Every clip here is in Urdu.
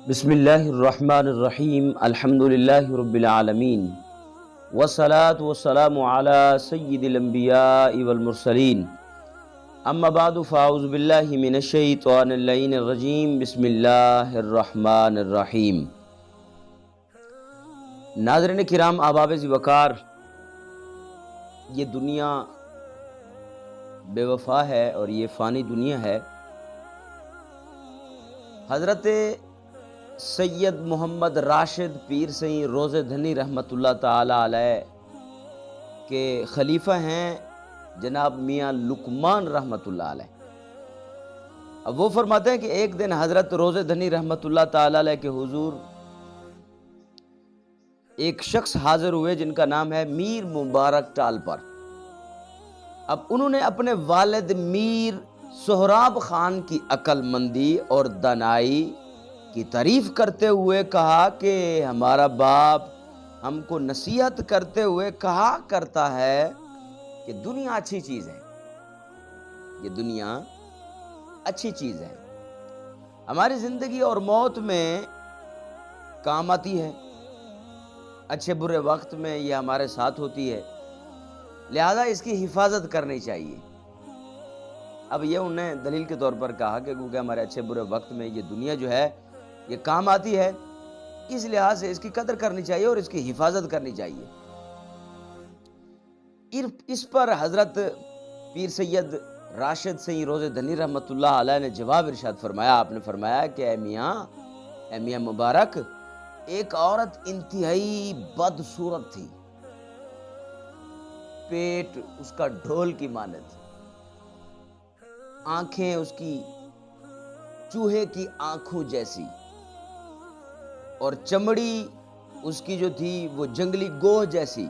بسم اللہ الرحمن الرحیم الحمد للہ رب العالمین والصلاة والسلام علی سید الانبیاء والمرسلین اما بعد فاعوذ باللہ من الشیطان اللعین الرجیم بسم اللہ الرحمن الرحیم۔ ناظرین کرام، احباب ذی-وقار، یہ دنیا بے وفا ہے اور یہ فانی دنیا ہے۔ حضرت سید محمد راشد پیر سئی روزہ دھنی رحمۃ اللہ تعالی علیہ کے خلیفہ ہیں جناب میاں لقمان رحمۃ اللہ علیہ۔ اب وہ فرماتے ہیں کہ ایک دن حضرت روزہ دھنی رحمۃ اللہ تعالی علیہ کے حضور ایک شخص حاضر ہوئے جن کا نام ہے میر مبارک ٹال پر۔ اب انہوں نے اپنے والد میر سہراب خان کی عقل مندی اور دانائی کی تعریف کرتے ہوئے کہا کہ ہمارا باپ ہم کو نصیحت کرتے ہوئے کہا کرتا ہے کہ دنیا اچھی چیز ہے، یہ دنیا اچھی چیز ہے، ہماری زندگی اور موت میں کام آتی ہے، اچھے برے وقت میں یہ ہمارے ساتھ ہوتی ہے، لہذا اس کی حفاظت کرنی چاہیے۔ اب یہ انہیں دلیل کے طور پر کہا کہ کیونکہ ہمارے اچھے برے وقت میں یہ دنیا جو ہے یہ کام آتی ہے، اس لحاظ سے اس کی قدر کرنی چاہیے اور اس کی حفاظت کرنی چاہیے۔ اس پر حضرت پیر سید راشد سئی روزہ دھنی رحمۃ اللہ علیہ نے جواب ارشاد فرمایا۔ آپ نے فرمایا کہ اے میاں مبارک، ایک عورت انتہائی بدصورت تھی، پیٹ اس کا ڈھول کی مانند، آنکھیں اس کی چوہے کی آنکھوں جیسی، اور چمڑی اس کی جو تھی وہ جنگلی گوہ جیسی۔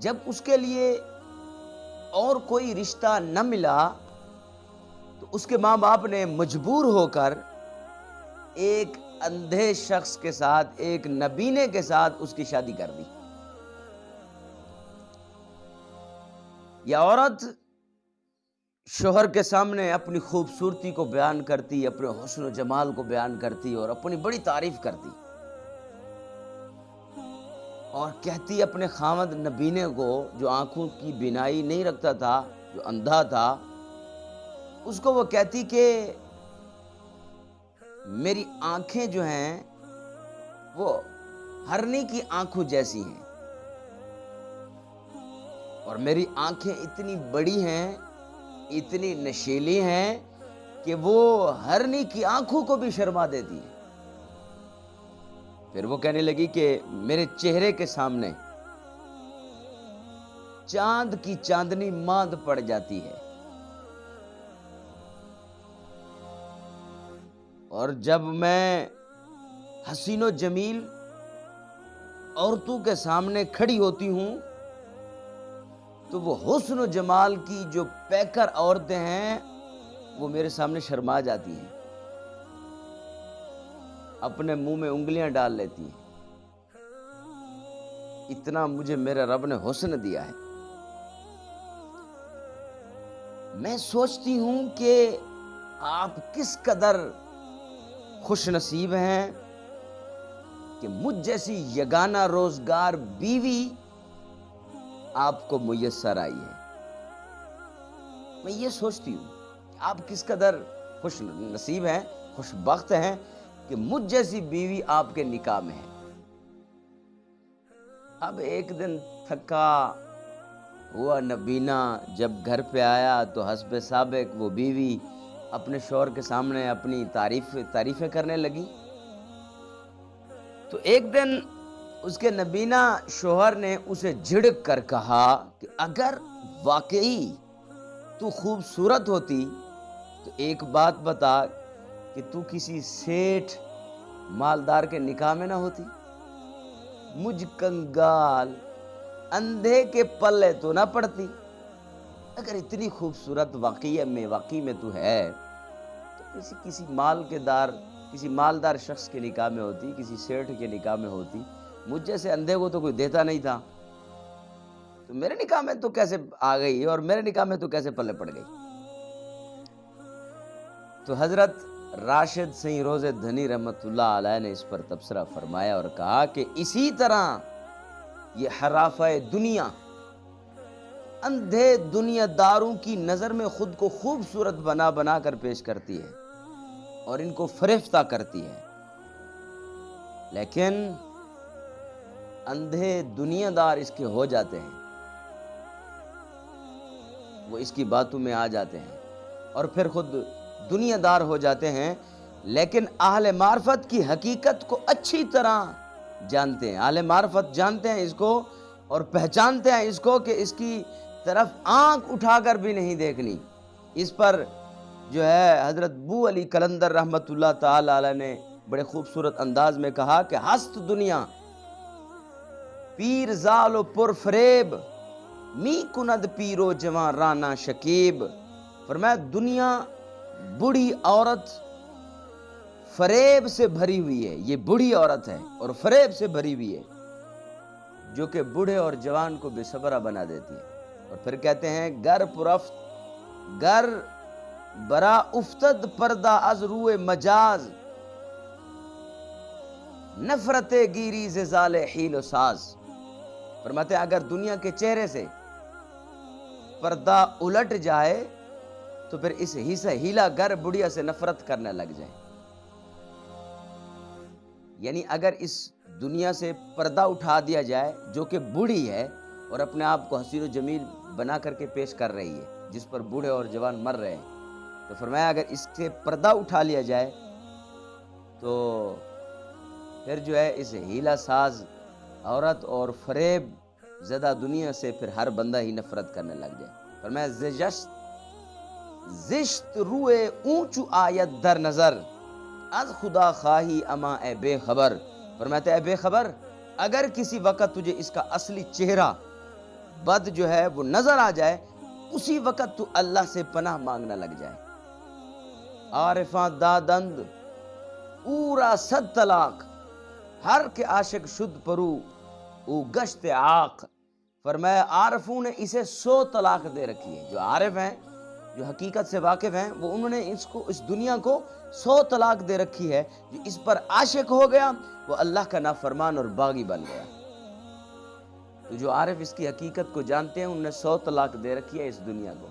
جب اس کے لیے اور کوئی رشتہ نہ ملا تو اس کے ماں باپ نے مجبور ہو کر ایک اندھے شخص کے ساتھ، ایک نبینے کے ساتھ اس کی شادی کر دی۔ یہ عورت شوہر کے سامنے اپنی خوبصورتی کو بیان کرتی، اپنے حسن و جمال کو بیان کرتی اور اپنی بڑی تعریف کرتی، اور کہتی اپنے خاوند نبینے کو، جو آنکھوں کی بینائی نہیں رکھتا تھا، جو اندھا تھا، اس کو وہ کہتی کہ میری آنکھیں جو ہیں وہ ہرنی کی آنکھوں جیسی ہیں، اور میری آنکھیں اتنی بڑی ہیں، اتنی نشیلی ہیں کہ وہ ہرنی کی آنکھوں کو بھی شرما دیتی ہیں۔ پھر وہ کہنے لگی کہ میرے چہرے کے سامنے چاند کی چاندنی ماند پڑ جاتی ہے، اور جب میں حسین و جمیل عورتوں کے سامنے کھڑی ہوتی ہوں تو وہ حسن و جمال کی جو پیکر عورتیں ہیں وہ میرے سامنے شرما جاتی ہیں، اپنے منہ میں انگلیاں ڈال لیتی ہیں، اتنا مجھے میرے رب نے حسن دیا ہے۔ میں سوچتی ہوں کہ آپ کس قدر خوش نصیب ہیں کہ مجھ جیسی یگانہ روزگار بیوی آپ کو میسر آئی ہے۔ میں یہ سوچتی ہوں کہ آپ کس قدر خوش نصیب ہیں، خوش بخت ہیں کہ مجھ جیسی بیوی آپ کے نکاح میں ہے۔ اب ایک دن تھکا ہوا نبینا جب گھر پہ آیا تو حسب سابق وہ بیوی اپنے شوہر کے سامنے اپنی تعریفیں کرنے لگی۔ تو ایک دن اس کے نبینا شوہر نے اسے جھڑک کر کہا کہ اگر واقعی تو خوبصورت ہوتی تو ایک بات بتا کہ تو کسی سیٹھ مالدار کے نکاح میں نہ ہوتی، مجھ کنگال اندھے کے پلے تو نہ پڑتی۔ اگر اتنی خوبصورت واقعی میں تو ہے تو کسی مالدار شخص کے نکاح میں ہوتی، کسی سیٹھ کے نکاح میں ہوتی، مجھ جیسے اندھے کو تو کوئی دیتا نہیں تھا، تو میرے نکاح میں تو کیسے آ گئی اور میرے نکاح میں تو کیسے پلے پڑ گئی؟ تو حضرت راشد سنگھ روزے دھنی رحمت اللہ علیہ نے اس پر تبصرہ فرمایا اور کہا کہ اسی طرح یہ حرافہ دنیا اندھے دنیا داروں کی نظر میں خود کو خوبصورت بنا بنا کر پیش کرتی ہے اور ان کو فریفتہ کرتی ہے، لیکن اندھے دنیا دار اس کے ہو جاتے ہیں، وہ اس کی باتوں میں آ جاتے ہیں اور پھر خود دنیا دار ہو جاتے ہیں، لیکن اہل معرفت کی حقیقت کو اچھی طرح جانتے ہیں۔ اہل معرفت جانتے ہیں اس کو اور پہچانتے ہیں اس کو کہ اس کی طرف آنکھ اٹھا کر بھی نہیں دیکھنی۔ اس پر جو ہے حضرت بو علی قلندر رحمت اللہ تعالی علیہ نے بڑے خوبصورت انداز میں کہا کہ ہست دنیا پیر زال و پر فریب، می کند پیرو جوان رانا شکیب۔ فرمایا دنیا بوڑھی عورت فریب سے بھری ہوئی ہے، یہ بوڑھی عورت ہے اور فریب سے بھری ہوئی ہے جو کہ بوڑھے اور جوان کو بے صبرا بنا دیتی ہے۔ اور پھر کہتے ہیں گر پرفت گر برا افتد پردہ از روئے مجاز، نفرت گیری زال حیل و ساز۔ فرماتے ہیں اگر دنیا کے چہرے سے پردہ الٹ جائے تو پھر اس ہیلا گر بڑھیا سے نفرت کرنے لگ جائے، یعنی اگر اس دنیا سے پردہ اٹھا دیا جائے جو کہ بوڑھی ہے اور اپنے آپ کو حسین و جمیل بنا کر کے پیش کر رہی ہے، جس پر بوڑھے اور جوان مر رہے ہیں، تو فرمایا اگر اس سے پردہ اٹھا لیا جائے تو پھر جو ہے اس ہیلا ساز عورت اور فریب زدہ دنیا سے پھر ہر بندہ ہی نفرت کرنے لگ جائے۔ فرمایا زشت روئے اونچو آیت در نظر، از خدا خواہی اما اے بے خبر۔ فرماتے اے بے خبر اگر کسی وقت تجھے اس کا اصلی چہرہ بد جو ہے وہ نظر آ جائے، اسی وقت تو اللہ سے پناہ مانگنا لگ جائے۔ عارفاں دادند اورا صد طلاق، ہر کے عاشق شد پرو او گشت عاق۔ فرمایا عارفوں نے اسے 100 طلاق دے رکھی ہے۔ جو عارف ہیں، جو حقیقت سے واقف ہیں، وہ انہوں نے اس دنیا کو 100 طلاق دے رکھی ہے۔ جو اس پر عاشق ہو گیا وہ اللہ کا نافرمان اور باغی بن گیا۔ تو جو عارف اس کی حقیقت کو جانتے ہیں انہوں نے 100 طلاق دے رکھی ہے اس دنیا کو،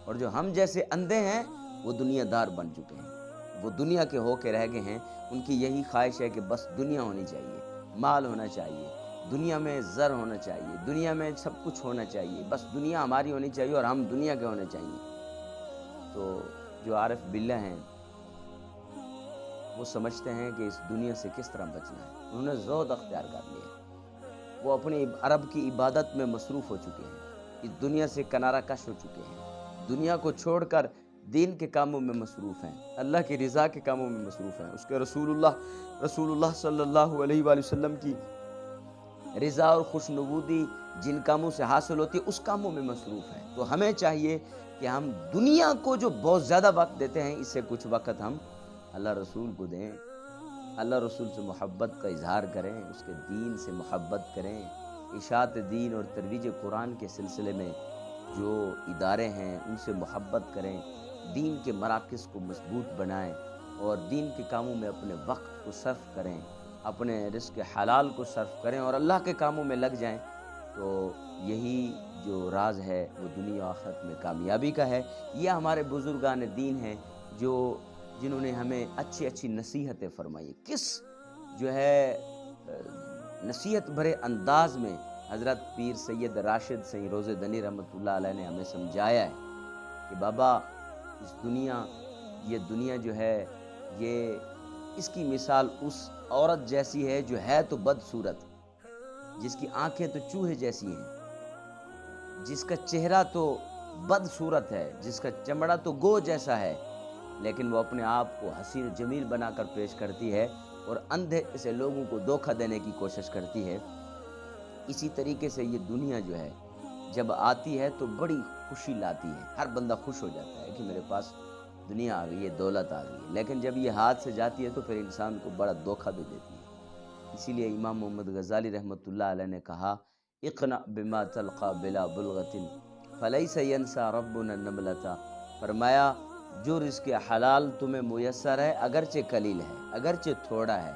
اور جو ہم جیسے اندھے ہیں وہ دنیا دار بن چکے ہیں، وہ دنیا کے ہو کے رہ گئے ہیں۔ ان کی یہی خواہش ہے کہ بس دنیا ہونی چاہیے، مال ہونا چاہیے، دنیا میں زر ہونا چاہیے، دنیا میں سب کچھ ہونا چاہیے، بس دنیا ہماری ہونی چاہیے اور ہم دنیا کے ہونے چاہیے۔ تو جو عارف باللہ ہیں وہ سمجھتے ہیں کہ اس دنیا سے کس طرح بچنا ہے، انہوں نے زہد اختیار کر لیا، وہ اپنی عرب کی عبادت میں مصروف ہو چکے ہیں، اس دنیا سے کنارہ کش ہو چکے ہیں، دنیا کو چھوڑ کر دین کے کاموں میں مصروف ہیں، اللہ کی رضا کے کاموں میں مصروف ہیں، اس کے رسول اللہ صلی اللہ علیہ وآلہ وسلم کی رضا اور خوشنودی جن کاموں سے حاصل ہوتی ہے اس کاموں میں مصروف ہیں۔ تو ہمیں چاہیے کہ ہم دنیا کو جو بہت زیادہ وقت دیتے ہیں اس سے کچھ وقت ہم اللہ رسول کو دیں، اللہ رسول سے محبت کا اظہار کریں، اس کے دین سے محبت کریں، اشاعت دین اور ترویج قرآن کے سلسلے میں جو ادارے ہیں ان سے محبت کریں، دین کے مراکز کو مضبوط بنائیں اور دین کے کاموں میں اپنے وقت کو صرف کریں، اپنے رزق حلال کو صرف کریں اور اللہ کے کاموں میں لگ جائیں، تو یہی جو راز ہے وہ دنیا و آخرت میں کامیابی کا ہے۔ یہ ہمارے بزرگان دین ہیں جنہوں نے ہمیں اچھی نصیحتیں فرمائی۔ کس جو ہے نصیحت بھرے انداز میں حضرت پیر سید راشد سنگھ روزے دھنی رحمت اللہ علیہ نے ہمیں سمجھایا ہے کہ بابا یہ دنیا جو ہے یہ اس کی مثال اس عورت جیسی ہے جو ہے تو بدصورت، جس کی آنکھیں تو چوہے جیسی ہیں، جس کا چہرہ تو بدصورت ہے، جس کا چمڑا تو گو جیسا ہے، لیکن وہ اپنے آپ کو حسین و جمیل بنا کر پیش کرتی ہے اور اندھے سے لوگوں کو دھوکہ دینے کی کوشش کرتی ہے۔ اسی طریقے سے یہ دنیا جو ہے جب آتی ہے تو بڑی خوشی لاتی ہے، ہر بندہ خوش ہو جاتا ہے کہ میرے پاس دنیا آ گئی ہے، دولت آ گئی ہے، لیکن جب یہ ہاتھ سے جاتی ہے تو پھر انسان کو بڑا دھوکہ بھی دیتی ہے۔ اسی لیے امام محمد غزالی رحمۃ اللہ علیہ نے کہا اقنع بما تلقى بلا بلغۃ فلیس ینسى ربنا النملۃ۔ فرمایا جو رزق حلال تمہیں میسر ہے اگرچہ قلیل ہے، اگرچہ تھوڑا ہے،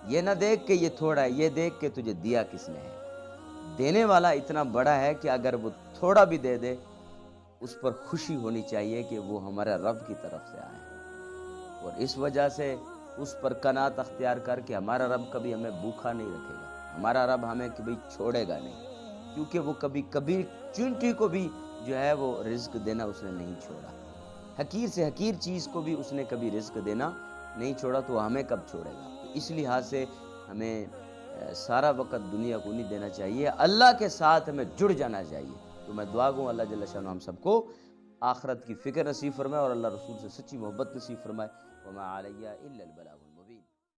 یہ نہ دیکھ کہ یہ تھوڑا ہے، یہ دیکھ کہ تجھے دیا کس نے ہے۔ دینے والا اتنا بڑا ہے کہ اگر وہ تھوڑا بھی دے دے اس پر خوشی ہونی چاہیے کہ وہ ہمارے رب کی طرف سے آئے، اور اس وجہ سے اس پر قناعت اختیار کر کے ہمارا رب کبھی ہمیں بھوکا نہیں رکھے گا، ہمارا رب ہمیں کبھی چھوڑے گا نہیں، کیونکہ وہ کبھی چینٹی کو بھی جو ہے وہ رزق دینا اس نے نہیں چھوڑا، حقیر سے حقیر چیز کو بھی اس نے کبھی رزق دینا نہیں چھوڑا، تو ہمیں کب چھوڑے گا؟ تو اس لحاظ سے ہمیں سارا وقت دنیا کو نہیں دینا چاہیے، اللہ کے ساتھ ہمیں جڑ جانا چاہیے۔ تو میں دعا گوں اللہ جل شانہ ہم سب کو آخرت کی فکر نصیب فرمائے اور اللہ رسول سے سچی محبت نصیب فرمائے۔ وما علیہ الا البلاغ۔